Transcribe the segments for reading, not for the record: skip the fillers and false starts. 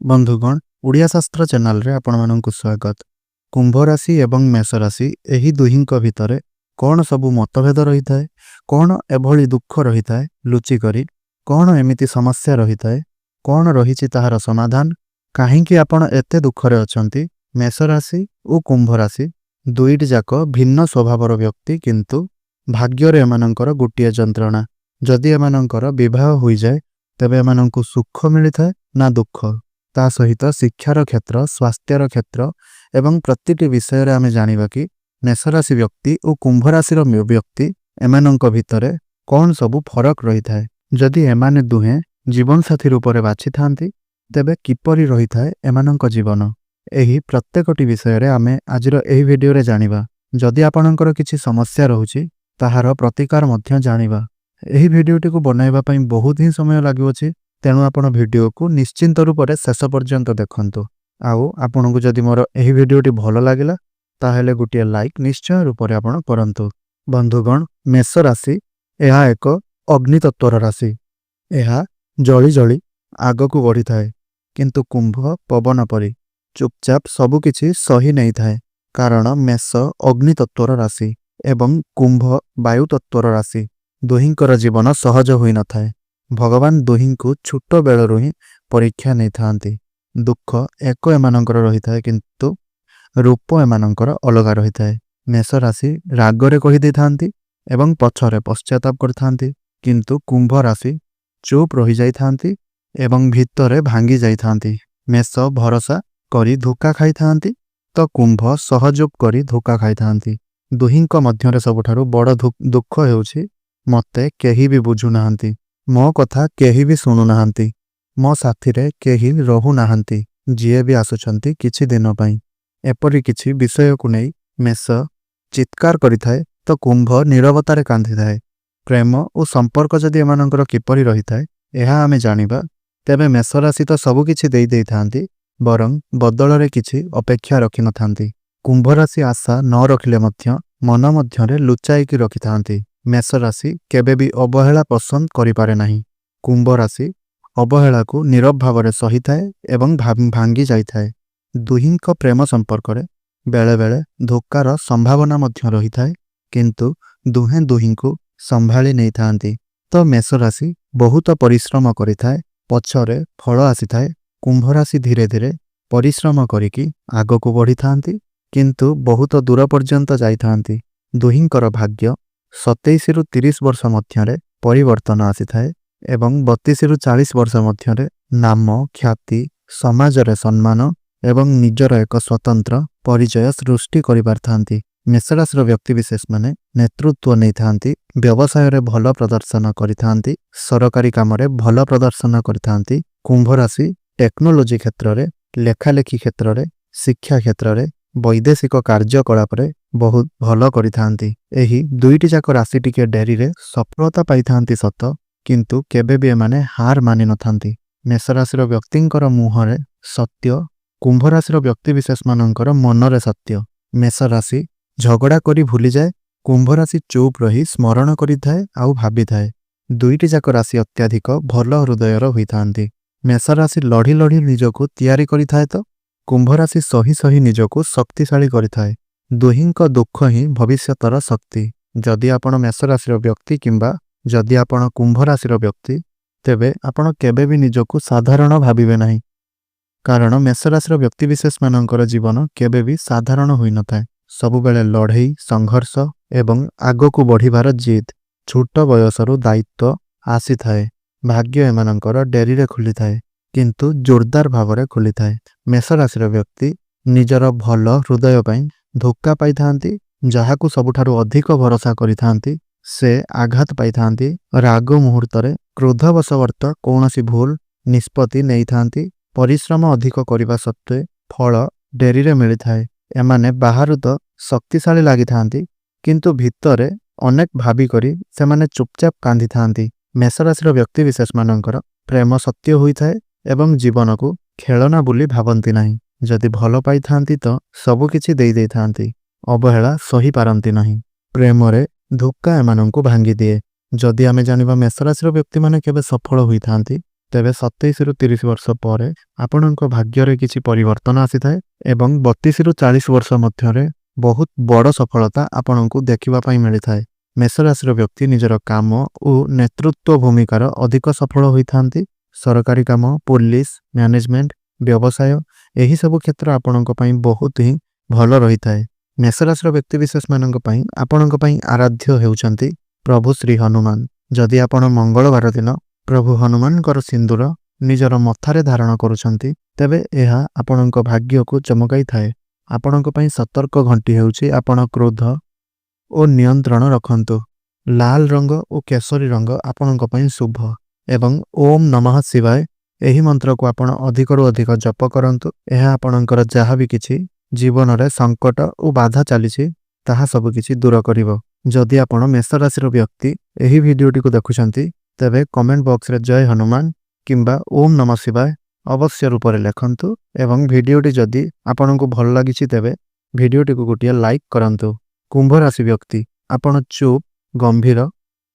बंधुगण ओडिया शास्त्र चैनल रे आपण माननकु स्वागत। कुंभ राशि एवं मेष राशि एही दुहिंक भितरे कौन सबु मतभेद रही थाए, कौन एभली दुख रही थाए लुचि करी, कौन एमिति समस्या रही थाए, कौन रही ताहार समाधान, काहींकि आपण एते दुखरे अछंती। मेष राशि और कुंभ राशि दुईटी जाक भिन्न स्वभावर व्यक्ति, किंतु भाग्य एमानंकर गोटिए जंत्रणा। जदि एमानंकर विवाह होई जाए तेबे एमानंकु सुख मिलिथाए ना दुख। ता सहित शिक्षार क्षेत्र, स्वास्थ्यर क्षेत्र एवं प्रतिटी विषय रे आमे जानिबा कि मेष राशि व्यक्ति और कुंभ राशि व्यक्ति एमानंक भितरे कौन सबु फरक रही थाए। जदि एमाने दुहे जीवन साथी रूप में बाछि थांती तेबे किपरि रही थाए एमानंक जीवन। एही प्रत्येकटी विषय रे आमे आजिर एही वीडियो रे जानिबा। जदि आपणकर किछि समस्या रहुछि ताहार प्रतिकार मध्य जानिबा। एही वीडियोटी को बनाइबा पई बहुत ही समय लागुछि, तेणु आपण वीडियो को निश्चिंत रूप से शेष पर्यंत देखंतु। आउ आपनको जदि मोर एही वीडियोटी भल लागिला ताहेले गोटे लाइक निश्चय रूप से आपण करंतु। बंधुगण, मेष राशि यह एक अग्नि तत्वर राशि। यह जली जली आगकू बढ़ी थाए, किंतु कुंभ पवन परी चुपचाप सबुकिछि सही नहीं थाए। कारण मेष अग्नि तत्वर राशि एवं कुंभ वायु तत्वर राशि। दुहिंकर जीवन सहज होई न थाए। भगवान दुहिंकु छुट बेलरू ही परीक्षा नहीं थांती। दुख एक एमानंकर रही थाए, किंतु रूप एमानंकर अलग रही थाए। मेष राशि रागरे कहि दे थांती एवं पछरे पश्चाताप कर थांती, किंतु कुंभ राशि चुप रही जाई थांती एवं भितरे भांगी जाई थांती। मेष भरोसा करी धोखा खाई थांती तो कुंभ सहयोग करी धोखा खाई थांती। दुहिंक मध्यरे सबुठारु बड़ दुख हेउछि मते केही भी बुझु नाहंती, मो कथा केही भी सुनु नाहंती, मो साथी रे केही रहु नाहंती, जिए भी आसुछंती किछि दिन पई। एपरि किछि विषय को नहीं मेष चित्कार करि थाए तो कुंभ नीरवतारे कांदी थाए। प्रेम और संपर्क जदि एमानंकर किपरि रही थाए एहा आमे जानिबा, तेबे मेष राशि तो सबु किछि देई देई थांती, बरं बदल रे किछि अपेक्षा रखि न थांती। कुंभ राशि आशा न रखिले मध्य मन मध्यरे लुचाई कि रखि थांती। मेष राशि केबे भी अवहेला पसंद करि पारे नाही। कुंभ राशि अवहेला को नीरव भावरे सही थाए एवं भांगी जाई थाए। दुहिंक प्रेम संपर्क रे बेले बेले धोकार संभावना मध्य रही थाए, किंतु दुहे दुहिंकु संभाली नहीं थांती। तो मेष राशि बहुत परिश्रम करि थाए, पछरे फल आसी थाए। कुंभ राशि धीरे धीरे परिश्रम करिकी आगको बढ़ी थांती, किंतु बहुत दूर पर्यंत जाई थांती। दुहिंकर भाग्य 27 रु 30 वर्ष मध्यरे परिवर्तन आसी थाए एवं 32 रु 40 वर्ष मध्यरे नाम, ख्याति, समाजरे सम्मान एवं निजर एक स्वतंत्र परिचय सृष्टि करिबार थांती। मेष राशिर व्यक्ति विशेष माने नेतृत्व नहीं थांती, व्यवसाय रे भल प्रदर्शन करि थांती, सरकारी काम रे भल प्रदर्शन करि थांती। कुंभ राशि टेक्नोलोजी क्षेत्र रे, लेखालेखी क्षेत्र रे, शिक्षा क्षेत्र रे, वैदेशिक कार्यकलाप रे बहुत भल करि थांती। एही दुईटी जाक राशि टिके डेरी रे सफलता पाई थांती सत, किंतु केबे भी एमाने हार मानि न थांती। मेष राशिर व्यक्तिंकर मुहरे सत्य, कुंभ राशिर व्यक्ति विशेष मानंकर मनरे सत्य। मेष राशि झगड़ा करी भूली जाए, कुंभ राशि चुप रही स्मरण करि थाए आउ भाबी थाए। दुईटी जाक राशि अत्याधिक भल हृदयर होई थांती। मेष राशि लढ़ी लढ़ी निजको तैयारी करि थाए तो कुंभ राशि सही सही निजको शक्तिशाली करि थाए। दुहिंक दुख ही भविष्यतर शक्ति। जदि आपण मेष राशिर व्यक्ति किंबा जदि आपण कुंभ राशिर व्यक्ति, तेबे आपण केबे भी निजको साधारण भाबिबे नाही। कारण मेष राशिर व्यक्ति विशेष मानकर जीवन केबे भी साधारण होई न थाए। सबु बेले लड़ाई, संघर्ष एवं आगको बढ़िबार जिद। छोट बयसरु दायित्व आसी थाए। भाग्य एमानंकर डेरी रे खुली थाए, किंतु जोरदार भावरे खुली थाए। मेष राशिर व्यक्ति निजर भल हृदय पई धोखा पाई थांती। जहाकू सबुठारु अधिक भरोसा करि थांती से आघात पाई थांती। राग मुहूर्त रे क्रोधवशवर्त कौनसी भूल निष्पत्ति नहीं थांती। परिश्रम अधिक करिबा सत्वे फल डेरी रे मिली थाए। एमाने बाहरु तो शक्तिशाली लागि थांती, किंतु भितरे अनेक भाबी करी सेमाने चुपचाप कांदी थांती। मेष राशिर व्यक्ति विशेष मानंकर प्रेम सत्य होई थाए एवं जीवन को खेलना बोली भावंती नहीं। जदि भल पाई थांती तो सबु किछि देई देई थांती, अवहेला सही पारंती नहीं। प्रेम रे धोखा एमानंकु भांगी दिए। जदि आमे जानिबा मेष राशिर व्यक्ति माने केबे सफल होई थांती ତେବେ 27ରୁ 30 ବର୍ଷ ପରେ ଆପଣଙ୍କ ଭାଗ୍ୟରେ କିଛି ପରିବର୍ତ୍ତନ ଆସିଥାଏ ଏବଂ 32ରୁ 40 ବର୍ଷ ମଧ୍ୟରେ ବହୁତ ବଡ଼ ସଫଳତା ଆପଣଙ୍କୁ ଦେଖିବା ପାଇଁ ମିଳିଥାଏ। ମେଷ ରାଶିର ବ୍ୟକ୍ତି ନିଜର କାମ ଓ ନେତୃତ୍ୱ ଭୂମିକାର ଅଧିକ ସଫଳ ହୋଇଥାନ୍ତି। ସରକାରୀ କାମ, ପୋଲିସ, ମ୍ୟାନେଜମେଣ୍ଟ, ବ୍ୟବସାୟ ଏହିସବୁ କ୍ଷେତ୍ର ଆପଣଙ୍କ ପାଇଁ ବହୁତ ହିଁ ଭଲ ରହିଥାଏ। ମେଷ ରାଶିର ବ୍ୟକ୍ତିବିଶେଷମାନଙ୍କ ପାଇଁ ଆପଣଙ୍କ ପାଇଁ ଆରାଧ୍ୟ ହେଉଛନ୍ତି ପ୍ରଭୁ ଶ୍ରୀ ହନୁମାନ। ଯଦି ଆପଣ ମଙ୍ଗଳବାର ଦିନ ପ୍ରଭୁ ହନୁମାନଙ୍କର ସିନ୍ଦୁର ନିଜର ମଥାରେ ଧାରଣ କରୁଛନ୍ତି, ତେବେ ଏହା ଆପଣଙ୍କ ଭାଗ୍ୟକୁ ଚମକାଇଥାଏ। ଆପଣଙ୍କ ପାଇଁ ସତର୍କ ଘଣ୍ଟି ହେଉଛି ଆପଣ କ୍ରୋଧ ଓ ନିୟନ୍ତ୍ରଣ ରଖନ୍ତୁ। ଲାଲ ରଙ୍ଗ ଓ କେଶରୀ ରଙ୍ଗ ଆପଣଙ୍କ ପାଇଁ ଶୁଭ ଏବଂ ଓମ୍ ନମଃ ଶିବାୟ ଏହି ମନ୍ତ୍ରକୁ ଆପଣ ଅଧିକରୁ ଅଧିକ ଜପ କରନ୍ତୁ। ଏହା ଆପଣଙ୍କର ଯାହା ବି କିଛି ଜୀବନରେ ସଙ୍କଟ ଓ ବାଧା ଚାଲିଛି ତାହା ସବୁ କିଛି ଦୂର କରିବ। ଯଦି ଆପଣ ମେଷ ରାଶିର ବ୍ୟକ୍ତି ଏହି ଭିଡ଼ିଓଟିକୁ ଦେଖୁଛନ୍ତି, ତେବେ କମେଣ୍ଟ ବକ୍ସରେ ଜୟ ହନୁମାନ କିମ୍ବା ଓମ୍ ନମଃ ଶିବାୟ ଅବଶ୍ୟ ରୂପରେ ଲେଖନ୍ତୁ ଏବଂ ଭିଡ଼ିଓଟି ଯଦି ଆପଣଙ୍କୁ ଭଲ ଲାଗିଛି ତେବେ ଭିଡ଼ିଓଟିକୁ ଗୋଟିଏ ଲାଇକ୍ କରନ୍ତୁ। କୁମ୍ଭ ରାଶି ବ୍ୟକ୍ତି ଆପଣ ଚୁପ୍,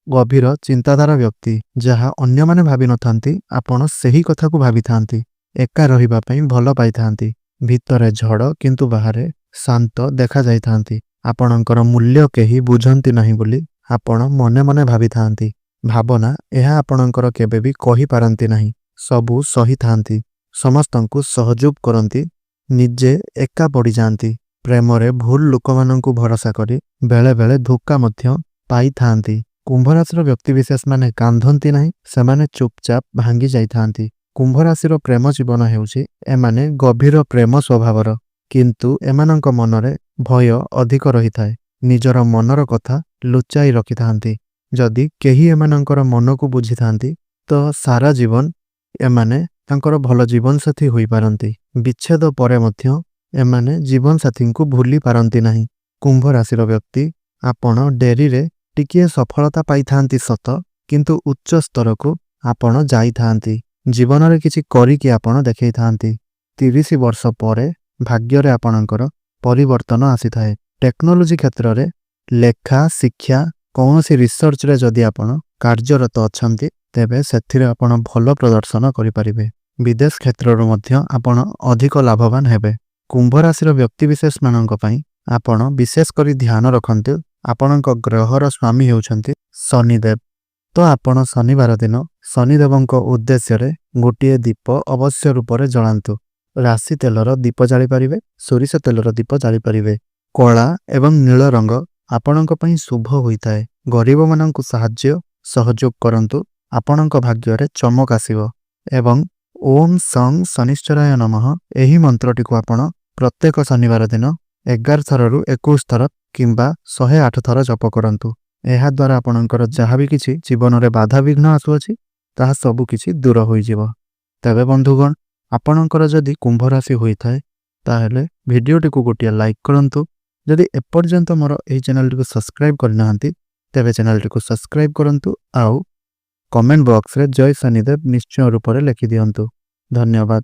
ଗଭୀର ଚିନ୍ତାଧାରା ବ୍ୟକ୍ତି। ଯାହା ଅନ୍ୟମାନେ ଭାବିନଥାନ୍ତି ଆପଣ ସେହି କଥାକୁ ଭାବିଥାନ୍ତି। ଏକା ରହିବା ପାଇଁ ଭଲ ପାଇଥାନ୍ତି। ଭିତରେ ଝଡ଼ କିନ୍ତୁ ବାହାରେ ଶାନ୍ତ ଦେଖାଯାଇଥାନ୍ତି। ଆପଣଙ୍କର ମୂଲ୍ୟ କେହି ବୁଝନ୍ତି ନାହିଁ ବୋଲି ଆପଣ ମନେ ମନେ ଭାବିଥାନ୍ତି। ଭାବନା ଏହା ଆପଣଙ୍କର କେବେ ବି କହିପାରନ୍ତି ନାହିଁ। ସବୁ ସହିଥାନ୍ତି, ସମସ୍ତଙ୍କୁ ସହଯୋଗ କରନ୍ତି, ନିଜେ ଏକା ପଡ଼ିଯାଆନ୍ତି। ପ୍ରେମରେ ଭୁଲ ଲୋକମାନଙ୍କୁ ଭରସା କରି ବେଳେବେଳେ ଧୋକା ମଧ୍ୟ ପାଇଥାନ୍ତି। କୁମ୍ଭ ରାଶିର ବ୍ୟକ୍ତିବିଶେଷମାନେ କାନ୍ଦନ୍ତି ନାହିଁ, ସେମାନେ ଚୁପଚାପ ଭାଙ୍ଗି ଯାଇଥାନ୍ତି। କୁମ୍ଭ ରାଶିର ପ୍ରେମ ଜୀବନ ହେଉଛି ଏମାନେ ଗଭୀର ପ୍ରେମ ସ୍ୱଭାବର, କିନ୍ତୁ ଏମାନଙ୍କ ମନରେ ଭୟ ଅଧିକ ରହିଥାଏ। ନିଜର ମନର କଥା ଲୁଚାଇ ରଖିଥାନ୍ତି। ଯଦି କେହି ଏମାନଙ୍କର ମନକୁ ବୁଝିଥାନ୍ତି ତ ସାରା ଜୀବନ ଏମାନେ ତାଙ୍କର ଭଲ ଜୀବନସାଥୀ ହୋଇପାରନ୍ତି। ବିଚ୍ଛେଦ ପରେ ମଧ୍ୟ ଏମାନେ ଜୀବନସାଥୀଙ୍କୁ ଭୁଲି ପାରନ୍ତି ନାହିଁ। କୁମ୍ଭ ରାଶିର ବ୍ୟକ୍ତି ଆପଣ ଡେରିରେ ଟିକିଏ ସଫଳତା ପାଇଥାନ୍ତି ସତ, କିନ୍ତୁ ଉଚ୍ଚ ସ୍ତରକୁ ଆପଣ ଯାଇଥାନ୍ତି। ଜୀବନରେ କିଛି କରିକି ଆପଣ ଦେଖାଇଥାନ୍ତି। 30 ବର୍ଷ ପରେ ଭାଗ୍ୟରେ ଆପଣଙ୍କର ପରିବର୍ତ୍ତନ ଆସିଥାଏ। ଟେକ୍ନୋଲୋଜି କ୍ଷେତ୍ରରେ ଲେଖା, ଶିକ୍ଷା, କୌଣସି ରିସର୍ଚ୍ଚରେ ଯଦି ଆପଣ କାର୍ଯ୍ୟରତ ଅଛନ୍ତି, ତେବେ ସେଥିରେ ଆପଣ ଭଲ ପ୍ରଦର୍ଶନ କରିପାରିବେ। ବିଦେଶ କ୍ଷେତ୍ରରୁ ମଧ୍ୟ ଆପଣ ଅଧିକ ଲାଭବାନ ହେବେ। କୁମ୍ଭ ରାଶିର ବ୍ୟକ୍ତିବିଶେଷମାନଙ୍କ ପାଇଁ ଆପଣ ବିଶେଷ କରି ଧ୍ୟାନ ରଖନ୍ତୁ ଆପଣଙ୍କ ଗ୍ରହର ସ୍ୱାମୀ ହେଉଛନ୍ତି ଶନିଦେବ। ତ ଆପଣ ଶନିବାର ଦିନ ଶନିଦେବଙ୍କ ଉଦ୍ଦେଶ୍ୟରେ ଗୋଟିଏ ଦୀପ ଅବଶ୍ୟ ରୂପରେ ଜଳାନ୍ତୁ। ରାଶି ତେଲର ଦୀପ ଜାଳିପାରିବେ, ସୋରିଷ ତେଲର ଦୀପ ଜାଳିପାରିବେ। କଳା ଏବଂ ନୀଳ ରଙ୍ଗ ଆପଣଙ୍କ ପାଇଁ ଶୁଭ ହୋଇଥାଏ। ଗରିବମାନଙ୍କୁ ସହଯୋଗ କରନ୍ତୁ, ଆପଣଙ୍କ ଭାଗ୍ୟରେ ଚମକ ଆସିବ। ଏବଂ ଓମ୍ ସଂ ଶନିଶ୍ଚରାୟ ନମଃ ଏହି ମନ୍ତ୍ରଟିକୁ ଆପଣ ପ୍ରତ୍ୟେକ ଶନିବାର ଦିନ 11 ଥରରୁ 21 ଥର କିମ୍ବା 108 ଥର ଜପ କରନ୍ତୁ। ଏହାଦ୍ୱାରା ଆପଣଙ୍କର ଯାହା ବି କିଛି ଜୀବନରେ ବାଧାବିଘ୍ନ ଆସୁଅଛି ତାହା ସବୁ କିଛି ଦୂର ହୋଇଯିବ। ତେବେ ବନ୍ଧୁଗଣ, ଆପଣଙ୍କର ଯଦି କୁମ୍ଭ ରାଶି ହୋଇଥାଏ ତାହେଲେ ଭିଡ଼ିଓଟିକୁ ଗୋଟିଏ ଲାଇକ୍ କରନ୍ତୁ। ଯଦି ଏପର୍ଯ୍ୟନ୍ତ ମୋର ଏହି ଚ୍ୟାନେଲଟିକୁ ସବସ୍କ୍ରାଇବ୍ କରିନାହାନ୍ତି ତେବେ ଚ୍ୟାନେଲଟିକୁ ସବସ୍କ୍ରାଇବ୍ କରନ୍ତୁ ଆଉ କମେଣ୍ଟ ବକ୍ସରେ ଜୟ ଶନିଦେବ ନିଶ୍ଚୟ ରୂପରେ ଲେଖିଦିଅନ୍ତୁ। ଧନ୍ୟବାଦ।